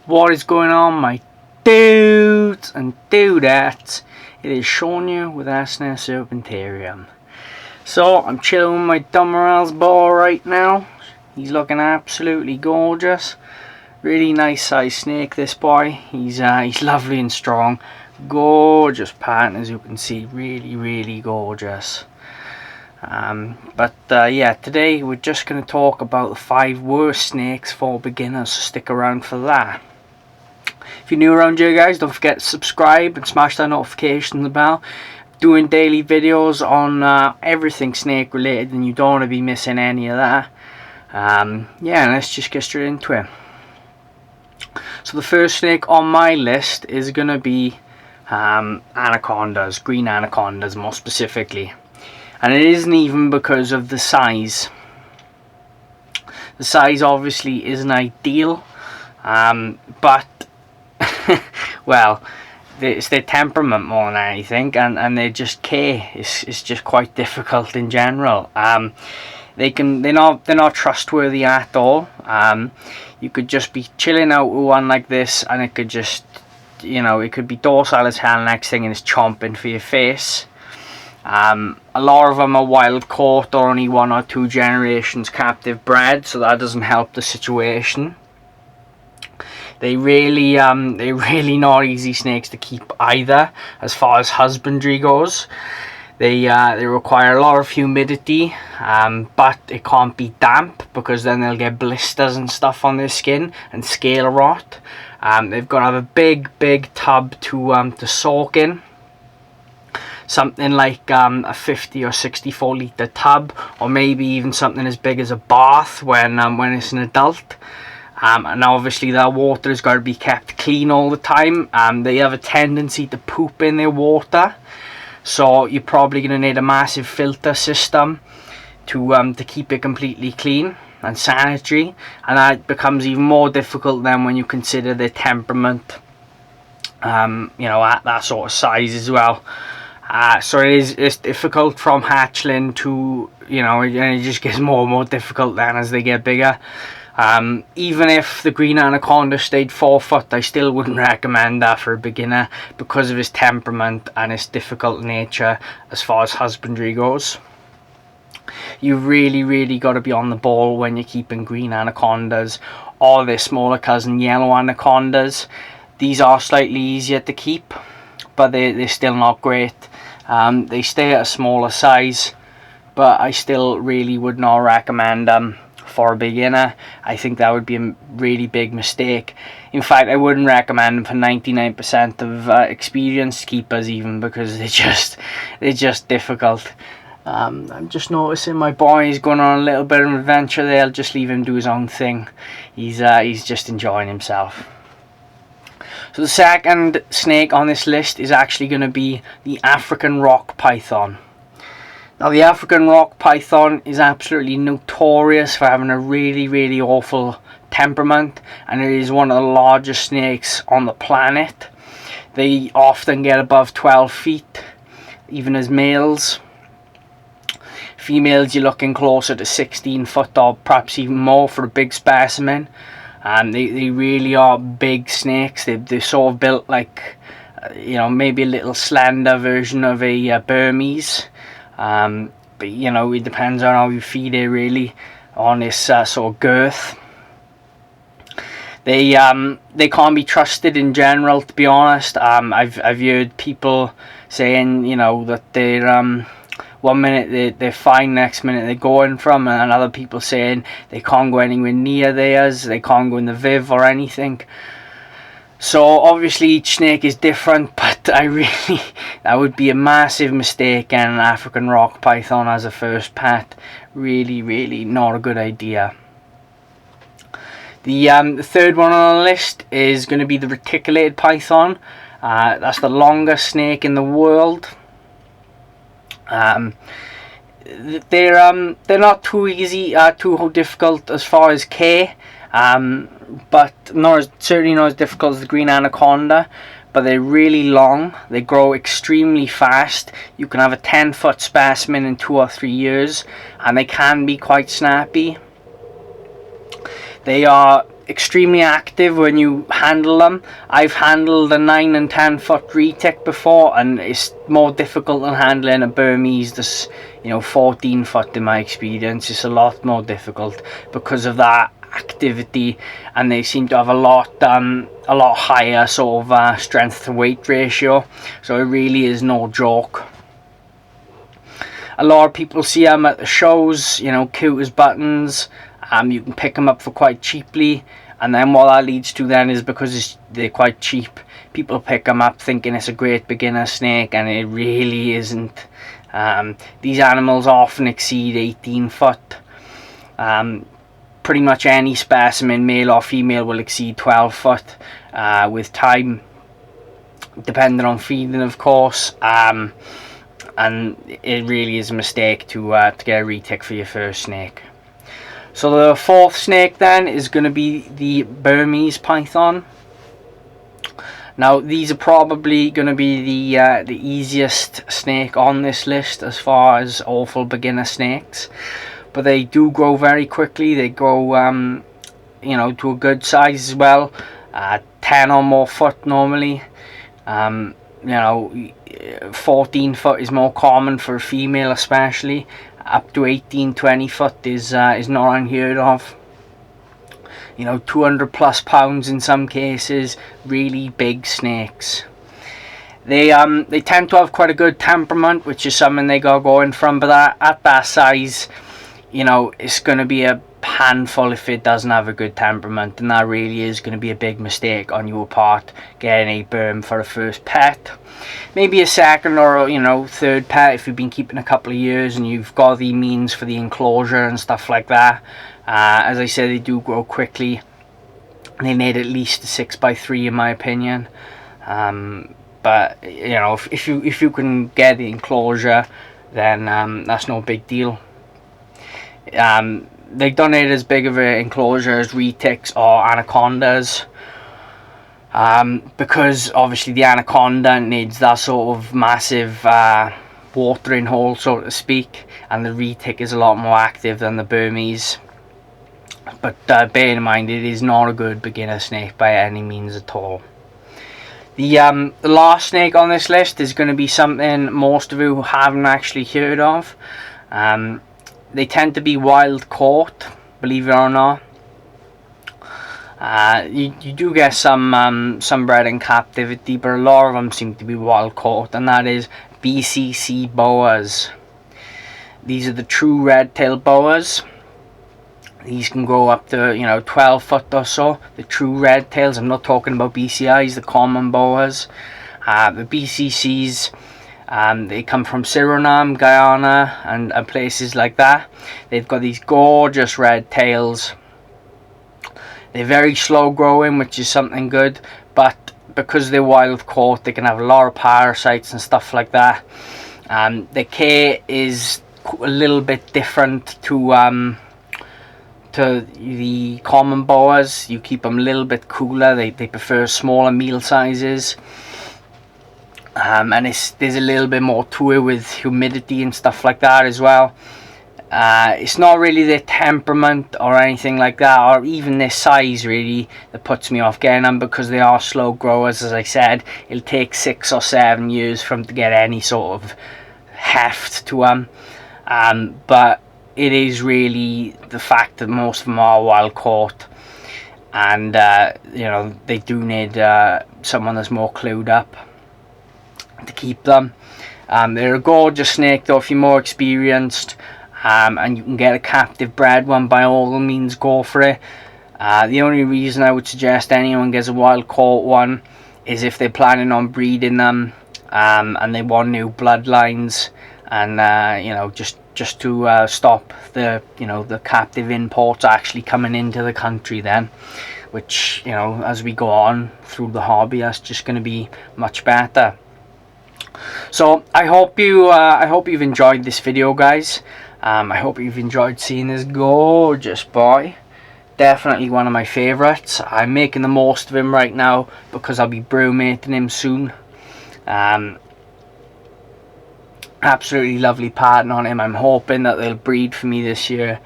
What is going on, my dudes and dudettes? It is Sean with SNS Serpentarium. So, I'm chilling with my Dummerell's ball right now. He's looking absolutely gorgeous. Really nice size snake, this boy. He's lovely and strong. Gorgeous pattern, as you can see. Really gorgeous. Yeah, today we're just going to talk about the 5 worst snakes for beginners, so stick around for that. If you're new around here, guys, don't forget to subscribe and smash that notification bell. Doing daily videos on everything snake related, and you don't want to be missing any of that. Yeah, let's just get straight into it. So the first snake on my list is going to be anacondas, green anacondas more specifically. And it isn't even because of the size. The size obviously isn't ideal, but well, it's their temperament more than anything, and their just care is just quite difficult in general. They're not trustworthy at all. You could just be chilling out with one like this, and it could just, it could be docile as hell next thing, and it's chomping for your face. A lot of them are wild caught or only 1 or 2 generations captive bred, so that doesn't help the situation. They're really not easy snakes to keep either, as far as husbandry goes. They require a lot of humidity, but it can't be damp, because then they'll get blisters and stuff on their skin and scale rot. They've got to have a big tub to soak in. Something like a 50 or 64 litre tub, or maybe even something as big as a bath when it's an adult. And obviously that water has got to be kept clean all the time. They have a tendency to poop in their water, so you're probably going to need a massive filter system to keep it completely clean and sanitary. And that becomes even more difficult then when you consider their temperament, at that sort of size as well. So it's difficult from hatchling to, it just gets more and more difficult then as they get bigger. Even if the green anaconda stayed 4 foot, I still wouldn't recommend that for a beginner, because of his temperament and his difficult nature as far as husbandry goes. You really got to be on the ball when you're keeping green anacondas or their smaller cousin yellow anacondas. These are slightly easier to keep, but they're still not great. They stay at a smaller size, but I still really would not recommend them for a beginner. I think that would be a really big mistake. In fact, I wouldn't recommend them for 99% of experienced keepers, even, because they're just difficult. I'm just noticing my boy is going on a little bit of an adventure there. I'll just leave him do his own thing. He's just enjoying himself. So the second snake on this list is actually going to be the African rock python. Now, the African rock python is absolutely notorious for having a really awful temperament, and it is one of the largest snakes on the planet. They often get above 12 feet, even as males. Females, you're looking closer to 16 foot or perhaps even more for a big specimen. They really are big snakes. They're sort of built like, maybe a little slender version of a Burmese. But it depends on how you feed it, really, on this sort of girth. They can't be trusted in general, to be honest. I've heard people saying, that they're 1 minute they're fine, next minute they're going from, and other people saying they can't go anywhere near theirs, they can't go in the viv or anything. So obviously each snake is different, but that would be a massive mistake getting an African rock python as a first pet. Really not a good idea. The third one on the list is going to be the reticulated python. That's the longest snake in the world. They're not too easy, too difficult as far as care, but certainly not as difficult as the green anaconda. But they're really long. They grow extremely fast. You can have a 10-foot specimen in 2 or 3 years, and they can be quite snappy. They are extremely active when you handle them. I've handled a 9 and 10 foot retic before, and it's more difficult than handling a Burmese that's 14 foot. In my experience, it's a lot more difficult because of that activity, and they seem to have a lot higher sort of strength to weight ratio, so it really is no joke. A lot of people see them at the shows, cute as buttons. You can pick them up for quite cheaply, and then what that leads to then is, because they're quite cheap, people pick them up thinking it's a great beginner snake, and it really isn't. These animals often exceed 18 foot. Pretty much any specimen, male or female, will exceed 12 foot with time, depending on feeding, of course. And it really is a mistake to get a retic for your first snake. So the fourth snake then is going to be the Burmese python. Now these are probably going to be the easiest snake on this list as far as awful beginner snakes, but they do grow very quickly. They grow to a good size as well, 10 or more foot normally. 14 foot is more common for a female, especially. Up to 18-20 foot is not unheard of. 200 plus pounds in some cases. Really big snakes. They tend to have quite a good temperament, which is something they got going from. But at that size, it's going to be a handful if it doesn't have a good temperament, and that really is going to be a big mistake on your part, getting a Burm for a first pet. Maybe a second or third pet if you've been keeping a couple of years and you've got the means for the enclosure and stuff like that. As I said, they do grow quickly. They need at least a 6x3 in my opinion. But if you can get the enclosure, then that's no big deal. They don't need as big of an enclosure as retics or anacondas, because obviously the anaconda needs that sort of massive watering hole, so to speak, and the retic is a lot more active than the Burmese. But bear in mind, it is not a good beginner snake by any means at all. The last snake on this list is going to be something most of you haven't actually heard of. They tend to be wild caught, believe it or not. You do get some bred in captivity, but a lot of them seem to be wild caught, and that is BCC boas. These are the true red-tailed boas. These can grow up to 12 foot or so. The true red tails. I'm not talking about BCIs, the common boas. The BCCs. They come from Suriname, Guyana, and places like that. They've got these gorgeous red tails. They're very slow growing, which is something good, but because they're wild caught, they can have a lot of parasites and stuff like that. The care is a little bit different to the common boas. You keep them a little bit cooler. They prefer smaller meal sizes. And there's a little bit more to it with humidity and stuff like that as well. It's not really their temperament or anything like that, or even their size really, that puts me off getting them, because they are slow growers. As I said, it'll take 6 or 7 years for them to get any sort of heft to them. But it is really the fact that most of them are wild caught, and they do need someone that's more clued up to keep them. They're a gorgeous snake though. If you're more experienced and you can get a captive bred one, by all means go for it. The only reason I would suggest anyone gets a wild caught one is if they're planning on breeding them and they want new bloodlines, and just to stop the captive imports actually coming into the country then, which as we go on through the hobby, that's just going to be much better. So I hope you've enjoyed this video, guys. I hope you've enjoyed seeing this gorgeous boy. Definitely one of my favourites. I'm making the most of him right now because I'll be brewmating him soon. Absolutely lovely pattern on him. I'm hoping that they'll breed for me this year.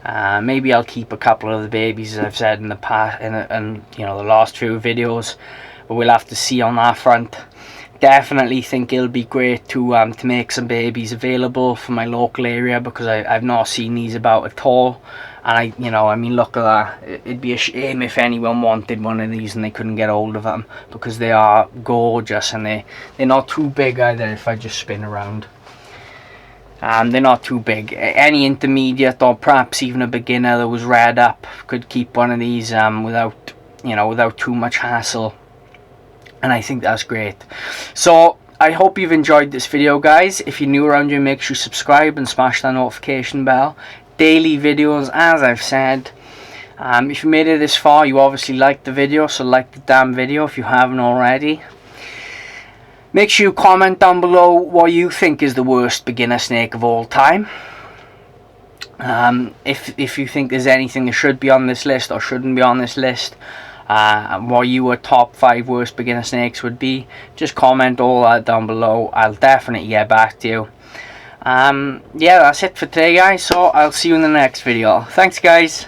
Maybe I'll keep a couple of the babies, as I've said in the past, and you know, the last few videos, but we'll have to see on that front. Definitely think it'll be great to make some babies available for my local area, because I've not seen these about at all. And I mean, look at that. It'd be a shame if anyone wanted one of these and they couldn't get hold of them, because they are gorgeous, and they're not too big either. If I just spin around, they're not too big. Any intermediate, or perhaps even a beginner that was reared up, could keep one of these without too much hassle. And I think that's great. So I hope you've enjoyed this video, guys. If you're new around here, make sure you subscribe and smash that notification bell. Daily videos, as I've said. If you made it this far, you obviously liked the video, so like the damn video if you haven't already. Make sure you comment down below what you think is the worst beginner snake of all time. If you think there's anything that should be on this list or shouldn't be on this list, what your top 5 worst beginner snakes would be, just comment all that down below. I'll definitely get back to you. Yeah, that's it for today, guys, so I'll see you in the next video. Thanks, guys.